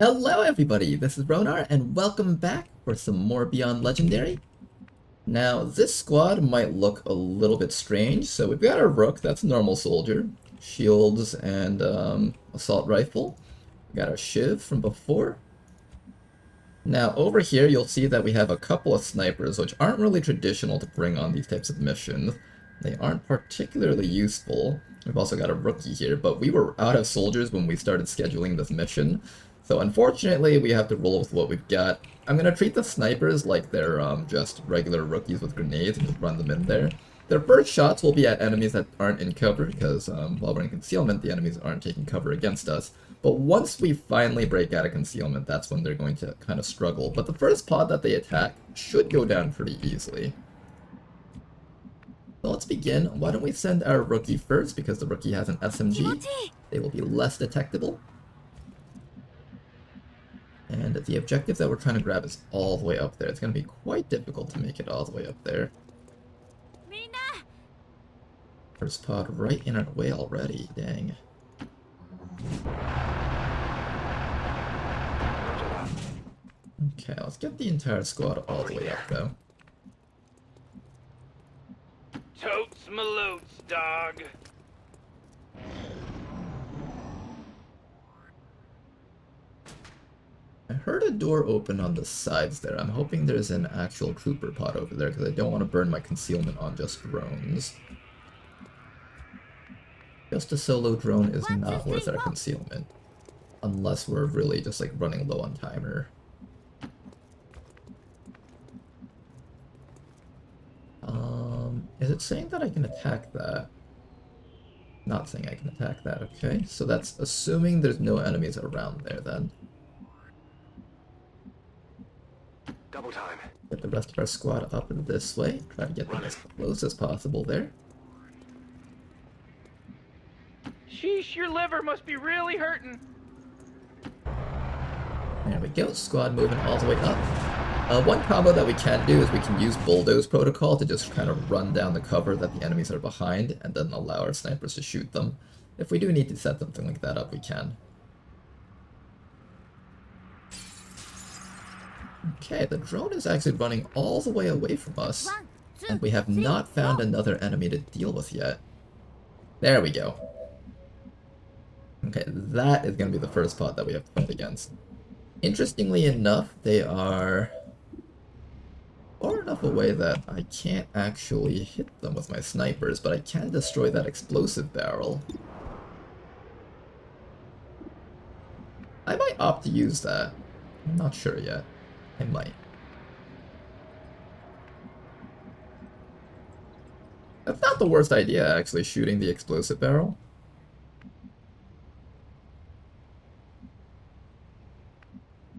Hello everybody, this is Ronar, and welcome back for some more Beyond Legendary. Now, this squad might look a little bit strange, so we've got our Rook, that's a normal soldier, shields and assault rifle. We got our Shiv from before. Now, over here you'll see that we have a couple of snipers, which aren't really traditional to bring on these types of missions. They aren't particularly useful. We've also got a rookie here, but we were out of soldiers when we started scheduling this mission. So unfortunately, we have to roll with what we've got. I'm going to treat the snipers like they're just regular rookies with grenades and just run them in there. Their first shots will be at enemies that aren't in cover, because while we're in concealment, the enemies aren't taking cover against us. But once we finally break out of concealment, that's when they're going to kind of struggle. But the first pod that they attack should go down pretty easily. So let's begin. Why don't we send our rookie first, because the rookie has an SMG. They will be less detectable. And the objective that we're trying to grab is all the way up there. It's going to be quite difficult to make it all the way up there. First pod right in our way already, dang. Okay, let's get the entire squad all the way up though. Totes malotes, dog. I heard a door open on the sides there. I'm hoping there's an actual trooper pod over there because I don't want to burn my concealment on just drones. Just a solo drone is not worth our concealment. Unless we're really just like running low on timer. Is it saying that I can attack that? Not saying I can attack that, okay. So that's assuming there's no enemies around there then. Double time. Get the rest of our squad up this way. Try to get them as close as possible there. Sheesh, your liver must be really hurting. There we go, squad moving all the way up. One combo that we can do is we can use Bulldoze Protocol to just kind of run down the cover that the enemies are behind, and then allow our snipers to shoot them. If we do need to set something like that up, we can. Okay, the drone is actually running all the way away from us, and we have not found another enemy to deal with yet. There we go. Okay, that is going to be the first pod that we have to fight against. Interestingly enough, they are far enough away that I can't actually hit them with my snipers, but I can destroy that explosive barrel. I might opt to use that. I'm not sure yet. I might. That's not the worst idea, actually, shooting the explosive barrel.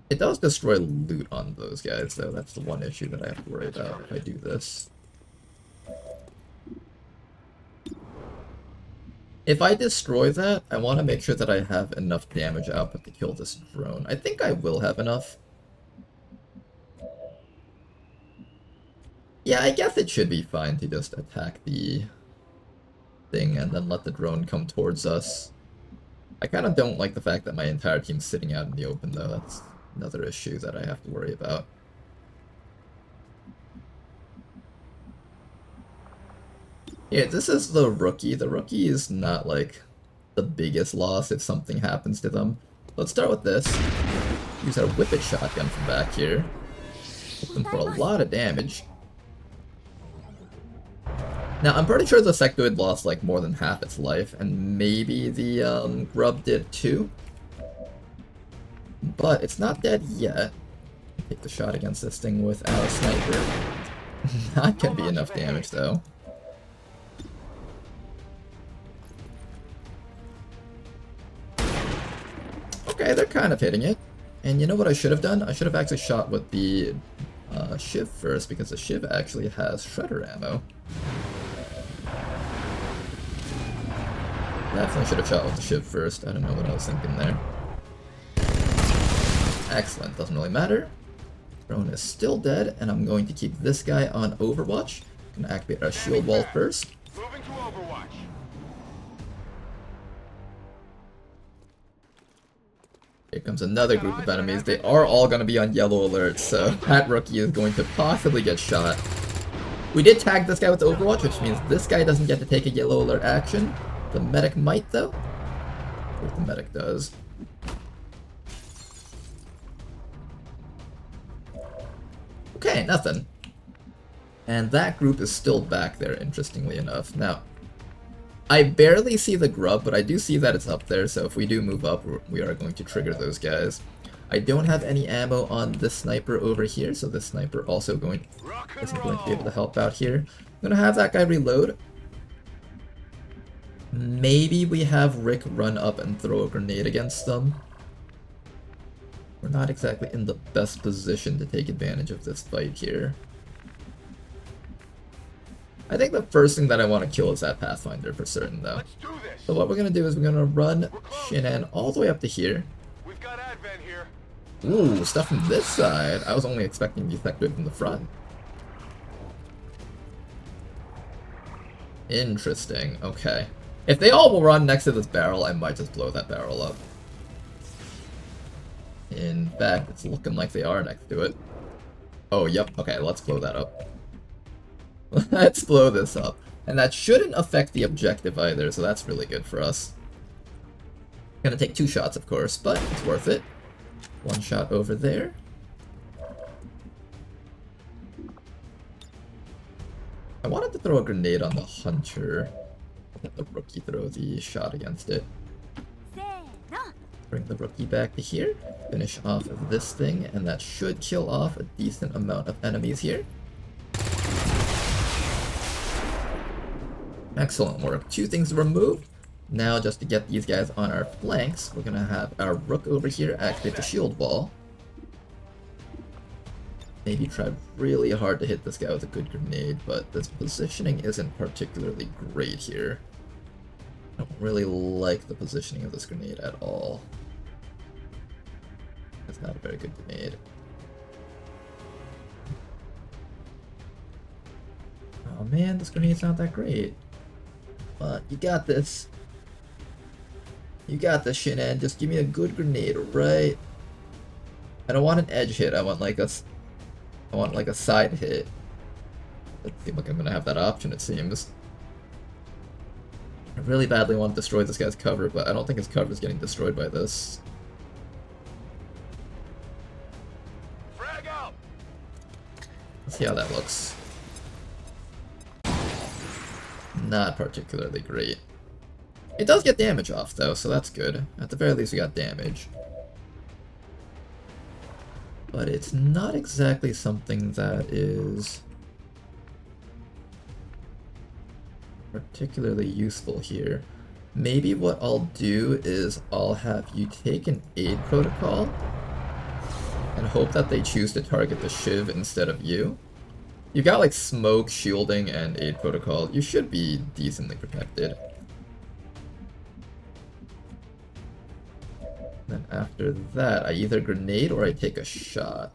It does destroy loot on those guys, though. That's the one issue that I have to worry about if I do this. If I destroy that, I want to make sure that I have enough damage output to kill this drone. I think I will have enough. Yeah, I guess it should be fine to just attack the thing and then let the drone come towards us. I kind of don't like the fact that my entire team's sitting out in the open, though. That's another issue that I have to worry about. Yeah, this is the rookie. The rookie is not like the biggest loss if something happens to them. Let's start with this. Use our Whippet shotgun from back here. Hit them for a lot of damage. Now, I'm pretty sure the sectoid lost like more than half its life, and maybe the grub did too. But it's not dead yet. Take the shot against this thing with our sniper. Not gonna be enough damage though. Okay, they're kind of hitting it. And you know what I should have done? I should have actually shot with the Shiv first, because the Shiv actually has shredder ammo. Definitely should have shot with the Shiv first. I don't know what I was thinking there. Excellent, doesn't really matter. Drone is still dead, and I'm going to keep this guy on Overwatch. I'm gonna activate our shield wall first. Moving to Overwatch. Here comes another group of enemies. They are all going to be on yellow alert, so that rookie is going to possibly get shot. We did tag this guy with Overwatch, which means this guy doesn't get to take a yellow alert action. The medic might, though. What the medic does. Okay, nothing. And that group is still back there, interestingly enough. Now, I barely see the grub, but I do see that it's up there, so if we do move up, we are going to trigger those guys. I don't have any ammo on this sniper over here, so this sniper also isn't going to be able to help out here. I'm going to have that guy reload. Maybe we have Rick run up and throw a grenade against them. We're not exactly in the best position to take advantage of this fight here. I think the first thing that I want to kill is that Pathfinder for certain, though. Let's do this. So what we're going to do is we're going to run Shinan all the way up to here. We've got Advent here. Ooh, stuff from this side. I was only expecting the effective from the front. Interesting, okay. If they all will run next to this barrel, I might just blow that barrel up. In fact, it's looking like they are next to it. Oh, yep, okay, let's blow that up. Let's blow this up. And that shouldn't affect the objective either, so that's really good for us. Gonna take 2 shots, of course, but it's worth it. 1 shot over there. I wanted to throw a grenade on the hunter. Let the rookie throw the shot against it. Bring the rookie back to here. Finish off of this thing, and that should kill off a decent amount of enemies here. Excellent work. 2 things removed. Now, just to get these guys on our flanks, we're gonna have our rook over here activate the shield wall. Maybe try really hard to hit this guy with a good grenade, but this positioning isn't particularly great here. I don't really like the positioning of this grenade at all. That's not a very good grenade. Oh man, this grenade's not that great. But you got this. You got this, Shinan. Just give me a good grenade, right? I don't want an edge hit. I want like a side hit. Doesn't seem like I'm gonna have that option, it seems. I really badly want to destroy this guy's cover, but I don't think his cover is getting destroyed by this. Frag out. Let's see how that looks. Not particularly great. It does get damage off, though, so that's good. At the very least, we got damage. But it's not exactly something that is particularly useful here. Maybe what I'll do is I'll have you take an aid protocol and hope that they choose to target the Shiv instead of you. You've got like smoke, shielding, and aid protocol. You should be decently protected. Then after that, I either grenade or I take a shot.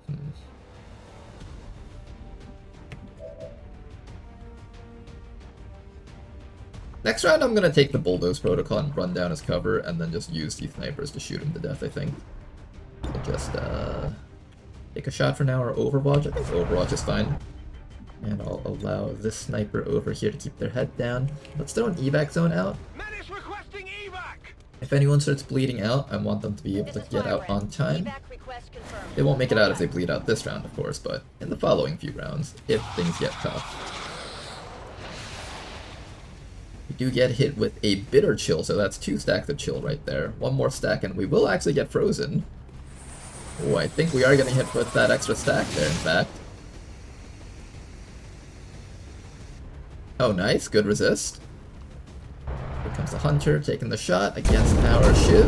Next round, I'm gonna take the bulldoze protocol and run down his cover, and then just use these snipers to shoot him to death, I think. So just take a shot for now, or Overwatch. I think Overwatch is fine. And I'll allow this sniper over here to keep their head down. Let's throw an evac zone out. Medics requesting evac. If anyone starts bleeding out, I want them to be able to get out on time. They won't make it out if they bleed out this round, of course, but in the following few rounds, if things get tough. We do get hit with a bitter chill, so that's 2 stacks of chill right there. 1 more stack and we will actually get frozen. Oh, I think we are getting hit with that extra stack there, in fact. Oh, nice. Good resist. Here comes the Hunter, taking the shot against our Shiv.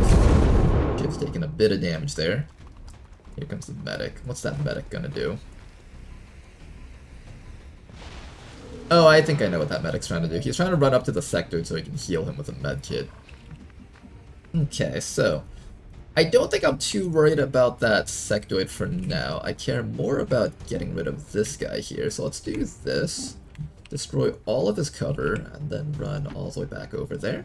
Shiv's taking a bit of damage there. Here comes the Medic. What's that Medic gonna do? Oh, I think I know what that Medic's trying to do. He's trying to run up to the Sectoid so he can heal him with a med kit. Okay, so I don't think I'm too worried about that Sectoid for now. I care more about getting rid of this guy here, so let's do this. Destroy all of his cover, and then run all the way back over there.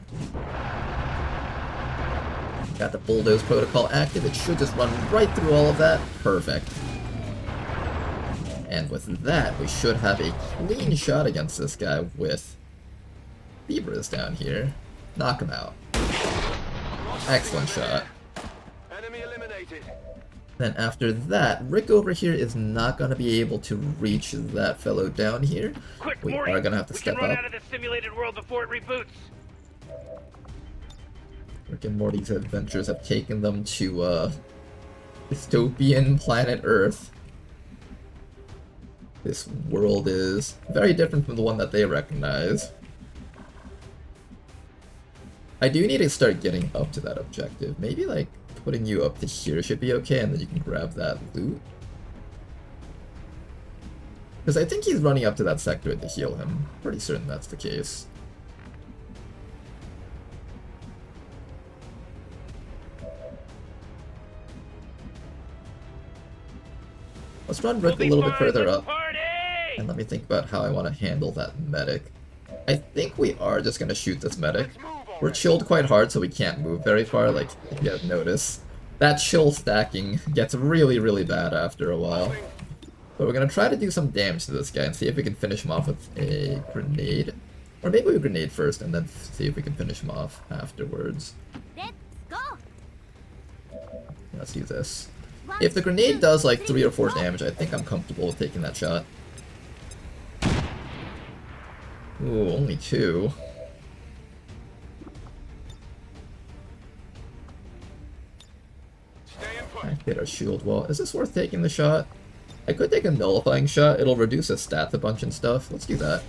Got the bulldoze protocol active. It should just run right through all of that. Perfect. And with that, we should have a clean shot against this guy with Beaverus down here. Knock him out. Excellent shot. Enemy eliminated. Then after that, Rick over here is not going to be able to reach that fellow down here. Quick, We Morty, are going to have to we step can run up. out of the simulated world before it reboots. Rick and Morty's adventures have taken them to dystopian planet Earth. This world is very different from the one that they recognize. I do need to start getting up to that objective. Maybe like putting you up to here should be okay, and then you can grab that loot. Because I think he's running up to that sector to heal him. Pretty certain that's the case. Let's run Rick a little bit further up. And let me think about how I want to handle that medic. I think we are just going to shoot this medic. We're chilled quite hard, so we can't move very far, like, if you have noticed. That chill stacking gets really, really bad after a while. But we're going to try to do some damage to this guy and see if we can finish him off with a grenade. Or maybe we grenade first and then see if we can finish him off afterwards. Let's go. Let's do this. If the grenade does like 3 or 4 damage, I think I'm comfortable with taking that shot. Ooh, only 2. Activate our shield wall. Is this worth taking the shot? I could take a nullifying shot. It'll reduce his stats a bunch and stuff. Let's do that.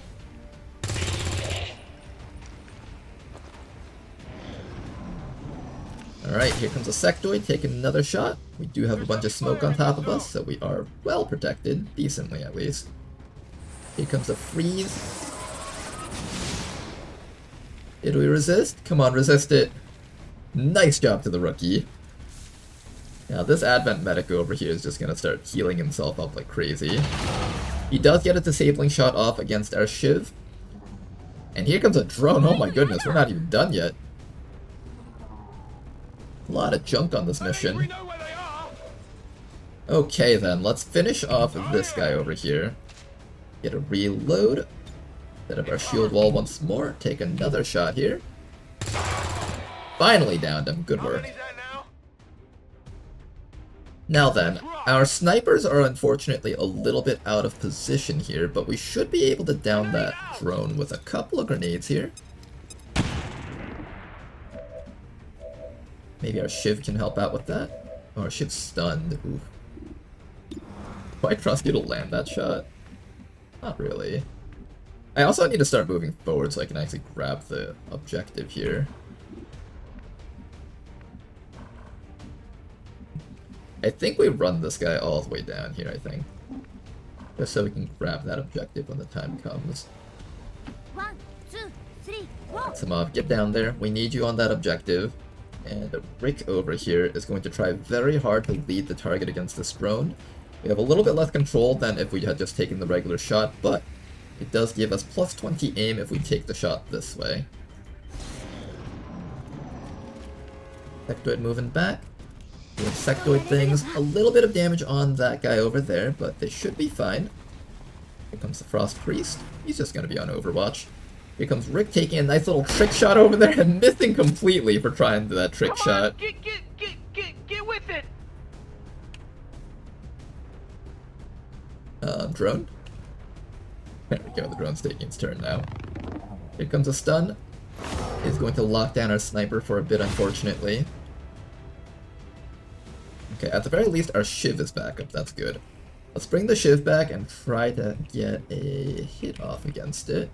Alright, here comes a sectoid. Take another shot. We do have a bunch of smoke on top of us, so we are well protected. Decently, at least. Here comes a freeze. Did we resist? Come on, resist it. Nice job to the rookie. Now this Advent medic over here is just going to start healing himself up like crazy. He does get a disabling shot off against our Shiv. And here comes a drone. Oh my goodness, we're not even done yet. A lot of junk on this mission. Okay then, let's finish off this guy over here. Get a reload. Set up our shield wall once more. Take another shot here. Finally downed him. Good work. Now then, our snipers are unfortunately a little bit out of position here, but we should be able to down that drone with a couple of grenades here. Maybe our Shiv can help out with that. Oh, our Shiv's stunned. Oof. Do I trust you to land that shot? Not really. I also need to start moving forward so I can actually grab the objective here. I think we run this guy all the way down here, I think. Just so we can grab that objective when the time comes. 1, 2, 3, go. Samov, get down there. We need you on that objective. And Rick over here is going to try very hard to lead the target against this drone. We have a little bit less control than if we had just taken the regular shot, but it does give us plus 20 aim if we take the shot this way. Sectoid moving back. Doing sectoid things. A little bit of damage on that guy over there, but they should be fine. Here comes the Frost Priest. He's just going to be on Overwatch. Here comes Rick taking a nice little trick shot over there and missing completely for trying that trick Come shot. on, get with it. Drone? There we go, the drone's taking its turn now. Here comes a stun. Is going to lock down our sniper for a bit, unfortunately. Okay, at the very least, our Shiv is back up. That's good. Let's bring the Shiv back and try to get a hit off against it.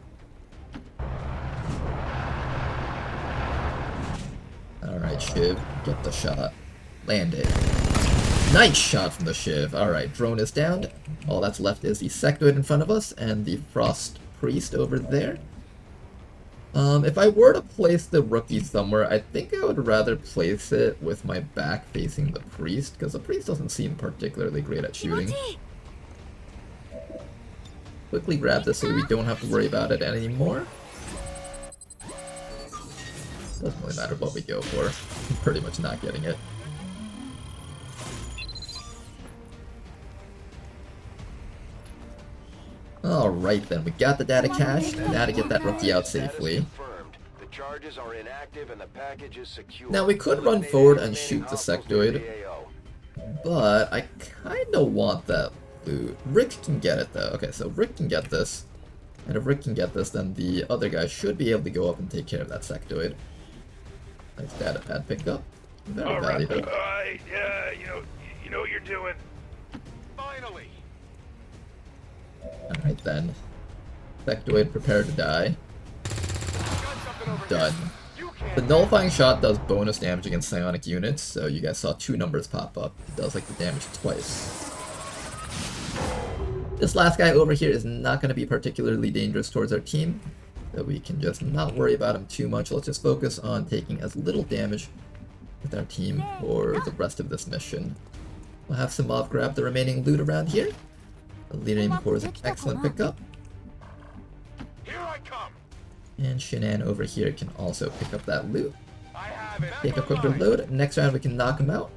Alright, Shiv, get the shot. Land it. Nice shot from the Shiv. Alright, drone is down. All that's left is the sectoid in front of us and the Frost Priest over there. If I were to place the rookie somewhere, I think I would rather place it with my back facing the priest, because the priest doesn't seem particularly great at shooting. Quickly grab this so we don't have to worry about it anymore. Doesn't really matter what we go for. I'm pretty much not getting it. Alright then, we got the data cache. Now to get that rookie out safely. The charges are inactive and the package is secure. Now we could run forward and shoot the sectoid, but I kinda want that loot. Rick can get it though. Okay, so Rick can get this. And if Rick can get this, then the other guy should be able to go up and take care of that sectoid. Nice data pad pickup. Very valuable. You know what you're doing. Finally. Alright then. Sectoid, prepare to die. Done. The nullifying shot does bonus damage against psionic units, so you guys saw 2 numbers pop up. It does like the damage twice. This last guy over here is not going to be particularly dangerous towards our team, so we can just not worry about him too much. Let's just focus on taking as little damage with our team for the rest of this mission. We'll have some mob grab the remaining loot around here. The leader aim core is an excellent pickup. Here I come. And Shinan over here can also pick up that loot. I have it. Take a quick reload. Next round we can knock him out.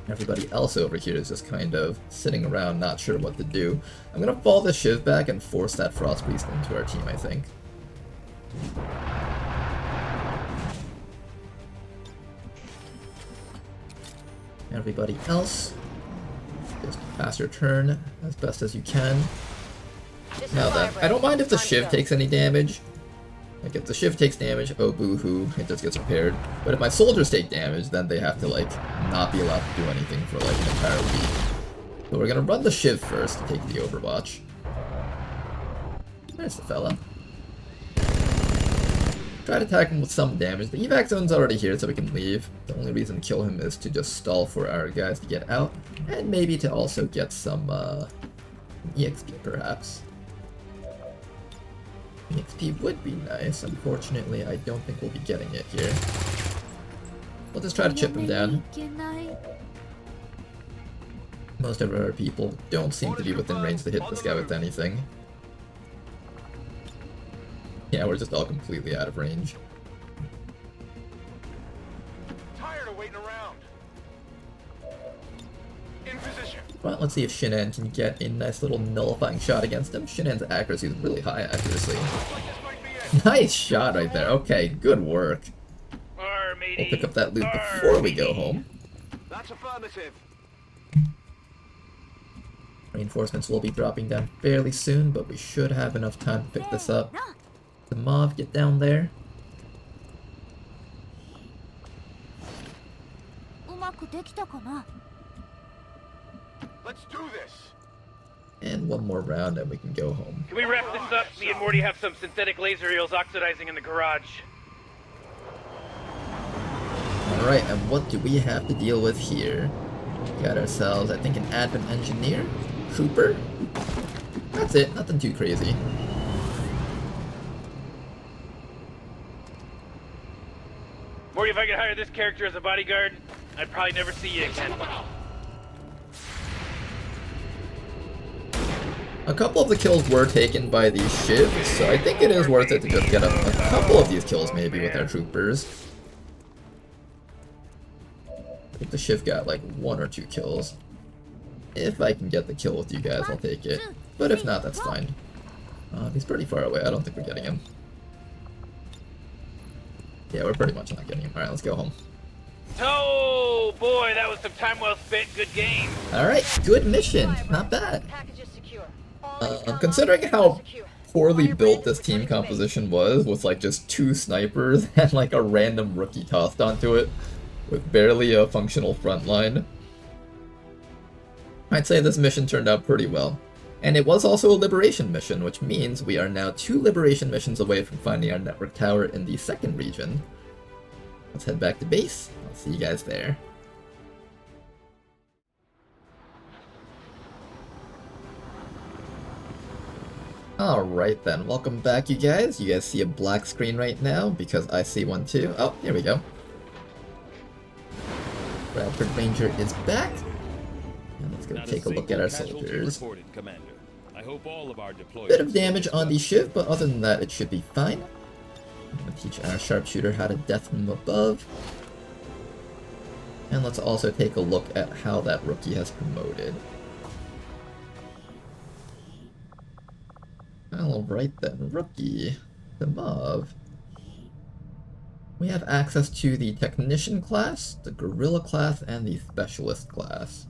Everybody else over here is just kind of sitting around, not sure what to do. I'm gonna fall the Shiv back and force that Frost Priest into our team, I think. Everybody else, just pass your turn as best as you can. Now then, I don't mind if the Shiv takes any damage. Like, if the Shiv takes damage, oh boo-hoo, it just gets repaired. But if my soldiers take damage, then they have to, like, not be allowed to do anything for, like, an entire week. So we're gonna run the Shiv first to take the Overwatch. There's the fella. Try to attack him with some damage. The evac zone's already here, so we can leave. The only reason to kill him is to just stall for our guys to get out. And maybe to also get some, EXP, perhaps. EXP would be nice. Unfortunately, I don't think we'll be getting it here. We'll just try to chip him down. Most of our people don't seem to be within range to hit this guy with anything. Yeah, we're just all completely out of range. Tired of waiting around. In position. Well, let's see if Shinan can get a nice little nullifying shot against him. Shinan's accuracy is really high accuracy. Nice shot right there. Okay, good work. We'll pick up that loot before we go home. That's affirmative. Reinforcements will be dropping down fairly soon, but we should have enough time to pick this up. The mob, get down there. Let's do this. And one more round and we can go home. Can we wrap this up? Me and Morty have some synthetic laser eels oxidizing in the garage. Alright, and what do we have to deal with here? We got ourselves, I think, an admin engineer, trooper. That's it, nothing too crazy. Morty, if I could hire this character as a bodyguard, I'd probably never see you again. A couple of the kills were taken by these shivs, so I think it is worth it to just get a couple of these kills maybe with our troopers. I think the shiv got like 1 or 2 kills. If I can get the kill with you guys, I'll take it. But if not, that's fine. He's pretty far away, I don't think we're getting him. Yeah, we're pretty much not getting him. Alright, let's go home. Oh boy, that was some time well spent. Good game. Alright, good mission. Not bad. Considering how poorly built this team composition was, with like just 2 snipers and like a random rookie tossed onto it, with barely a functional front line, I'd say this mission turned out pretty well. And it was also a liberation mission, which means we are now 2 liberation missions away from finding our network tower in the 2nd region. Let's head back to base. I'll see you guys there. Alright then, welcome back you guys. You guys see a black screen right now, because I see one too. Oh, here we go. Bradford Ranger is back. And let's go take a look at our soldiers. I hope all of our deployments Bit of damage on the shiv, but other than that, it should be fine. I'm gonna teach our sharpshooter how to death from above. And let's also take a look at how that rookie has promoted. Alright then, rookie to Mav. We have access to the Technician class, the Guerrilla class, and the Specialist class.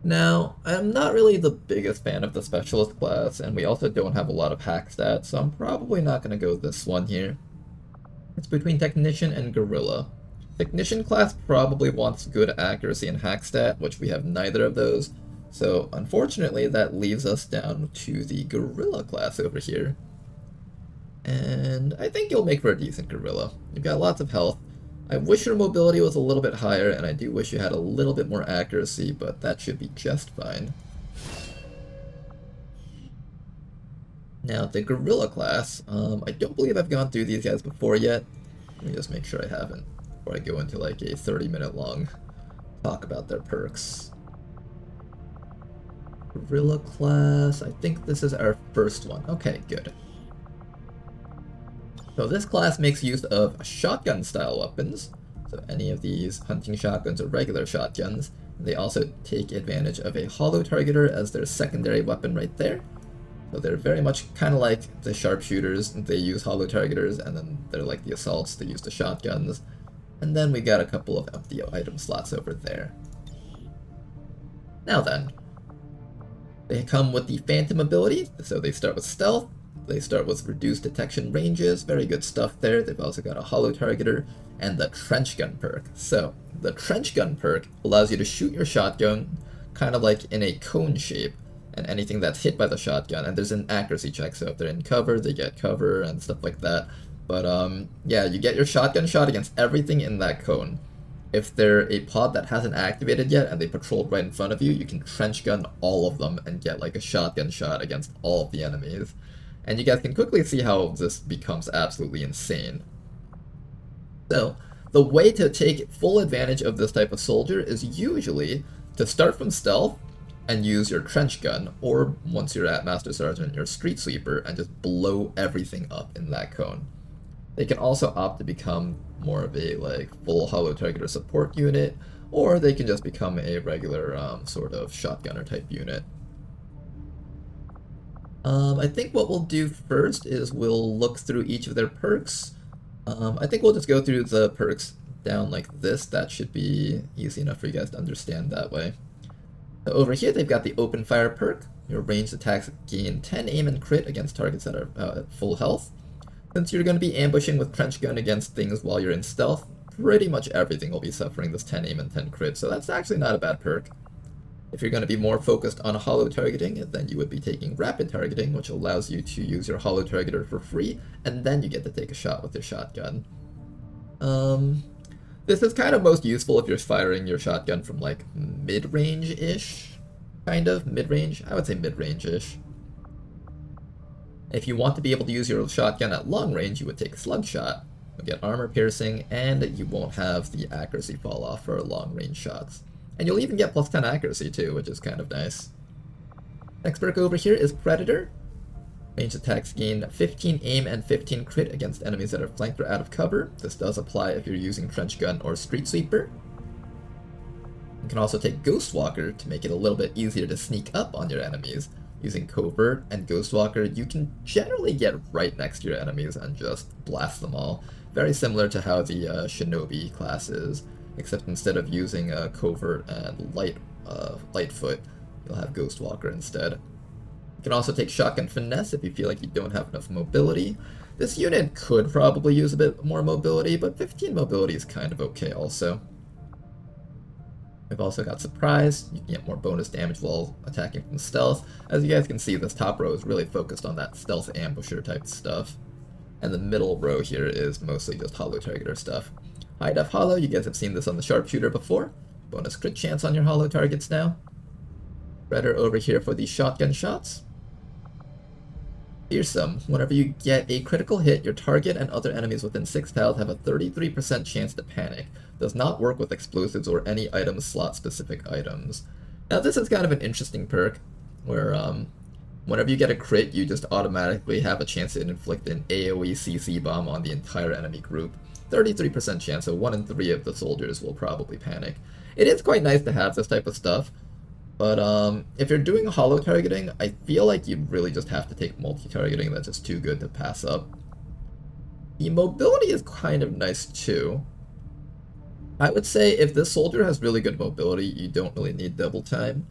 Now, I'm not really the biggest fan of the Specialist class, and we also don't have a lot of hack stats, so I'm probably not going to go this one here. It's between Technician and Guerrilla. Technician class probably wants good accuracy and hack stat, which we have neither of those, so unfortunately that leaves us down to the Guerrilla class over here. And I think you'll make for a decent Guerrilla. You've got lots of health. I wish your mobility was a little bit higher, and I do wish you had a little bit more accuracy, but that should be just fine. Now, the Guerrilla class, I don't believe I've gone through these guys before yet. Let me just make sure I haven't, before I go into like a 30-minute long talk about their perks. Guerrilla class, I think this is our first one. Okay, good. So this class makes use of shotgun-style weapons, so any of these hunting shotguns or regular shotguns. They also take advantage of a hollow targeter as their secondary weapon right there. So they're very much kind of like the sharpshooters. They use hollow targeters, and then they're like the assaults, they use the shotguns. And then we got a couple of empty item slots over there. Now then, they come with the Phantom ability, so they start with stealth. They start with reduced detection ranges, very good stuff there. They've also got a hollow targeter and the trench gun perk. So the trench gun perk allows you to shoot your shotgun kind of like in a cone shape, and anything that's hit by the shotgun, and there's an accuracy check, so if they're in cover, they get cover and stuff like that. But yeah, you get your shotgun shot against everything in that cone. If they're a pod that hasn't activated yet and they patrolled right in front of you, you can trench gun all of them and get like a shotgun shot against all of the enemies. And you guys can quickly see how this becomes absolutely insane. So, the way to take full advantage of this type of soldier is usually to start from stealth and use your trench gun, or once you're at Master Sergeant, your street sweeper, and just blow everything up in that cone. They can also opt to become more of a like full hollow targeter support unit, or they can just become a regular sort of shotgunner type unit. I think what we'll do first is we'll look through each of their perks. I think we'll just go through the perks down like this. That should be easy enough for you guys to understand that way. So over here they've got the open fire perk. Your ranged attacks gain 10 aim and crit against targets that are at full health. Since you're going to be ambushing with trench gun against things while you're in stealth, pretty much everything will be suffering this 10 aim and 10 crit, so that's actually not a bad perk. If you're going to be more focused on hollow targeting, then you would be taking rapid targeting, which allows you to use your hollow targeter for free, and then you get to take a shot with your shotgun. This is kind of most useful if you're firing your shotgun from like mid-range-ish, kind of, mid-range, I would say mid-range-ish. If you want to be able to use your shotgun at long range, you would take Slugshot. You'll get armor piercing, and you won't have the accuracy fall off for long range shots. And you'll even get plus 10 accuracy too, which is kind of nice. Next perk over here is Predator. Ranged attacks gain 15 aim and 15 crit against enemies that are flanked or out of cover. This does apply if you're using Trench Gun or Street Sweeper. You can also take Ghostwalker to make it a little bit easier to sneak up on your enemies. Using Covert and Ghostwalker, you can generally get right next to your enemies and just blast them all. Very similar to how the Shinobi class is, except instead of using Covert and Lightfoot, you'll have Ghostwalker instead. You can also take Shotgun Finesse if you feel like you don't have enough mobility. This unit could probably use a bit more mobility, but 15 mobility is kind of okay also. We've also got Surprise. You can get more bonus damage while attacking from stealth. As you guys can see, this top row is really focused on that stealth ambusher type stuff. And the middle row here is mostly just hollow targeter stuff. High Def Hollow, you guys have seen this on the Sharpshooter before. Bonus crit chance on your hollow targets now. Redder over here for the shotgun shots. Fearsome. Whenever you get a critical hit, your target and other enemies within 6 tiles have a 33% chance to panic. Does not work with explosives or any item slot specific items. Now this is kind of an interesting perk, where Whenever you get a crit, you just automatically have a chance to inflict an AoE CC bomb on the entire enemy group. 33% chance, so 1 in 3 of the soldiers will probably panic. It is quite nice to have this type of stuff, but if you're doing holo targeting, I feel like you really just have to take multi-targeting. That's just too good to pass up. The mobility is kind of nice too. I would say if this soldier has really good mobility, you don't really need double time.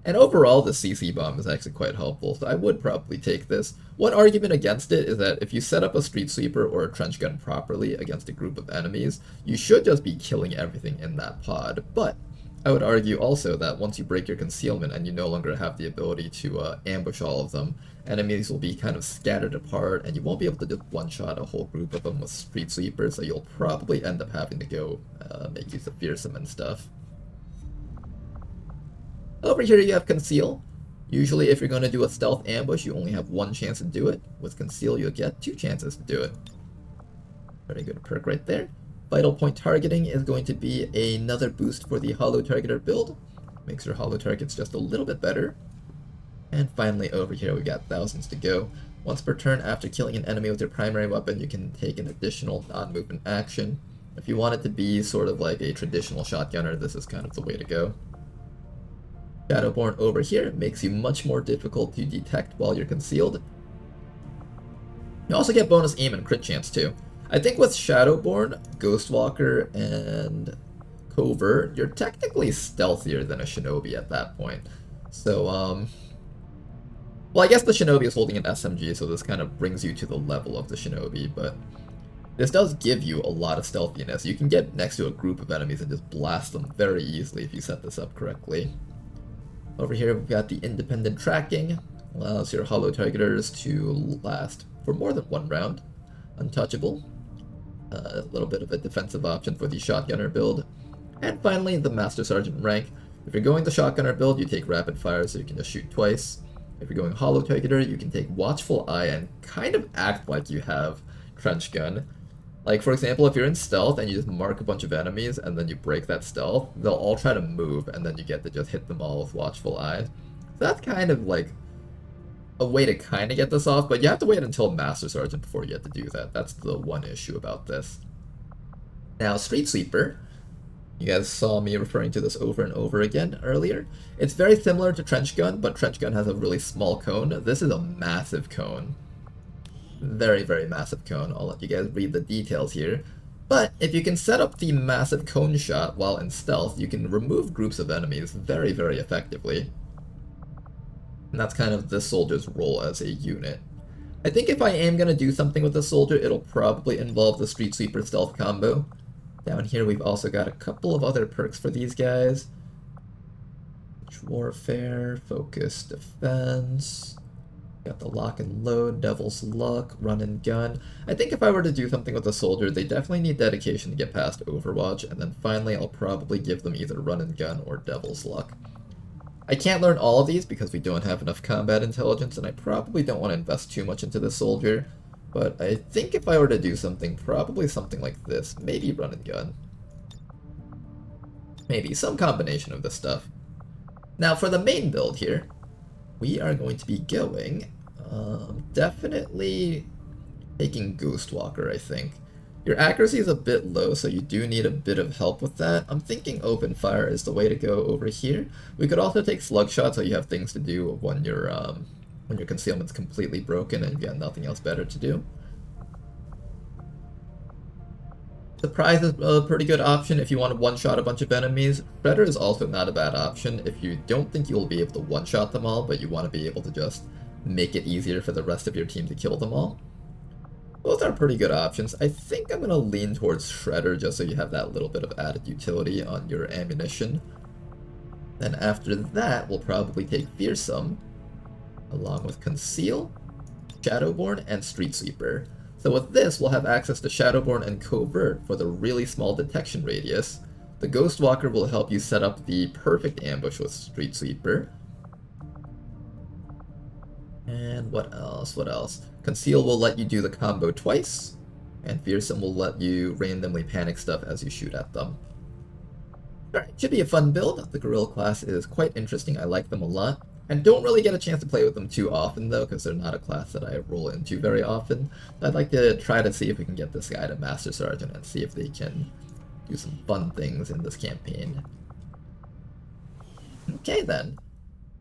And overall, the CC bomb is actually quite helpful, so I would probably take this. One argument against it is that if you set up a street sweeper or a trench gun properly against a group of enemies, you should just be killing everything in that pod. But I would argue also that once you break your concealment and you no longer have the ability to ambush all of them, enemies will be kind of scattered apart, and you won't be able to just one-shot a whole group of them with street sweepers, so you'll probably end up having to go make use of fearsome and stuff. Over here you have Conceal. Usually if you're going to do a stealth ambush, you only have 1 chance to do it. With Conceal you'll get 2 chances to do it. Very good perk right there. Vital Point Targeting is going to be another boost for the Holo Targeter build. Makes your Holo targets just a little bit better. And finally over here we got thousands to go. Once per turn after killing an enemy with your primary weapon, you can take an additional non-movement action. If you want it to be sort of like a traditional shotgunner, this is kind of the way to go. Shadowborn over here makes you much more difficult to detect while you're concealed. You also get bonus aim and crit chance too. I think with Shadowborn, Ghostwalker, and Covert, you're technically stealthier than a Shinobi at that point. So, well, I guess the Shinobi is holding an SMG, so this kind of brings you to the level of the Shinobi, but this does give you a lot of stealthiness. You can get next to a group of enemies and just blast them very easily if you set this up correctly. Over here we've got the independent tracking, allows your holo targeters to last for more than 1 round. Untouchable, a little bit of a defensive option for the shotgunner build. And finally the Master Sergeant rank. If you're going the shotgunner build, you take rapid fire so you can just shoot twice. If you're going holo targeter, you can take watchful eye and kind of act like you have trench gun. Like, for example, if you're in stealth and you just mark a bunch of enemies and then you break that stealth, they'll all try to move and then you get to just hit them all with watchful eye. So that's kind of like a way to kind of get this off, but you have to wait until Master Sergeant before you get to do that. That's the one issue about this. Now, Street Sweeper. You guys saw me referring to this over and over again earlier. It's very similar to Trench Gun, but Trench Gun has a really small cone. This is a massive cone. Very, very massive cone. I'll let you guys read the details here. But if you can set up the massive cone shot while in stealth, you can remove groups of enemies very, very effectively. And that's kind of this soldier's role as a unit. I think if I am going to do something with this soldier, it'll probably involve the Street Sweeper stealth combo. Down here we've also got a couple of other perks for these guys. Warfare, Focus Defense. Got the Lock and Load, Devil's Luck, Run and Gun. I think if I were to do something with a soldier, they definitely need dedication to get past Overwatch, and then finally I'll probably give them either Run and Gun or Devil's Luck. I can't learn all of these because we don't have enough combat intelligence, and I probably don't want to invest too much into this soldier, but I think if I were to do something, probably something like this. Maybe Run and Gun. Maybe some combination of this stuff. Now for the main build here, we are going to be going, definitely taking Ghostwalker, I think. Your accuracy is a bit low, so you do need a bit of help with that. I'm thinking Open Fire is the way to go over here. We could also take Slugshot, so you have things to do when your concealment's completely broken and you've got nothing else better to do. Surprise is a pretty good option if you want to one-shot a bunch of enemies. Shredder is also not a bad option if you don't think you'll be able to one-shot them all, but you want to be able to just make it easier for the rest of your team to kill them all. Both are pretty good options. I think I'm going to lean towards Shredder just so you have that little bit of added utility on your ammunition. Then after that, we'll probably take Fearsome, along with Conceal, Shadowborn, and Street Sweeper. So with this, we'll have access to Shadowborn and Covert for the really small detection radius. The Ghostwalker will help you set up the perfect ambush with Street Sweeper. And what else? What else? Conceal will let you do the combo twice, and Fearsome will let you randomly panic stuff as you shoot at them. Alright, should be a fun build. The Guerrilla class is quite interesting. I like them a lot. I don't really get a chance to play with them too often, though, because they're not a class that I roll into very often. But I'd like to try to see if we can get this guy to Master Sergeant and see if they can do some fun things in this campaign. Okay, then.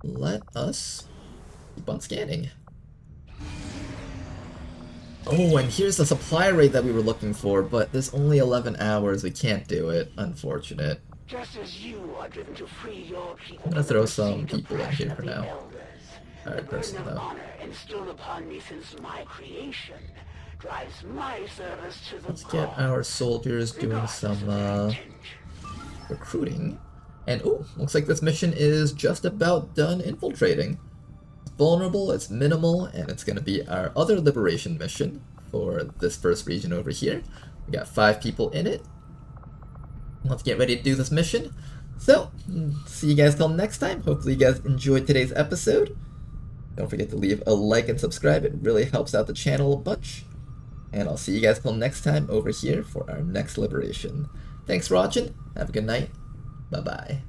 Let us keep on scanning. Oh, and here's the supply rate that we were looking for, but there's only 11 hours. We can't do it. Unfortunate. Just as you are driven to free your people. I'm gonna throw some people in here for now. Alright, The person burden of though. honor instilled upon me since my creation drives my service to the Let's get core. our soldiers doing some recruiting. And oh, looks like this mission is just about done infiltrating. It's vulnerable, it's minimal, and it's gonna be our other liberation mission for this first region over here. We got 5 people in it. Let's get ready to do this mission. So, see you guys till next time. Hopefully you guys enjoyed today's episode. Don't forget to leave a like and subscribe. It really helps out the channel a bunch. And I'll see you guys till next time over here for our next liberation. Thanks for watching. Have a good night. Bye-bye.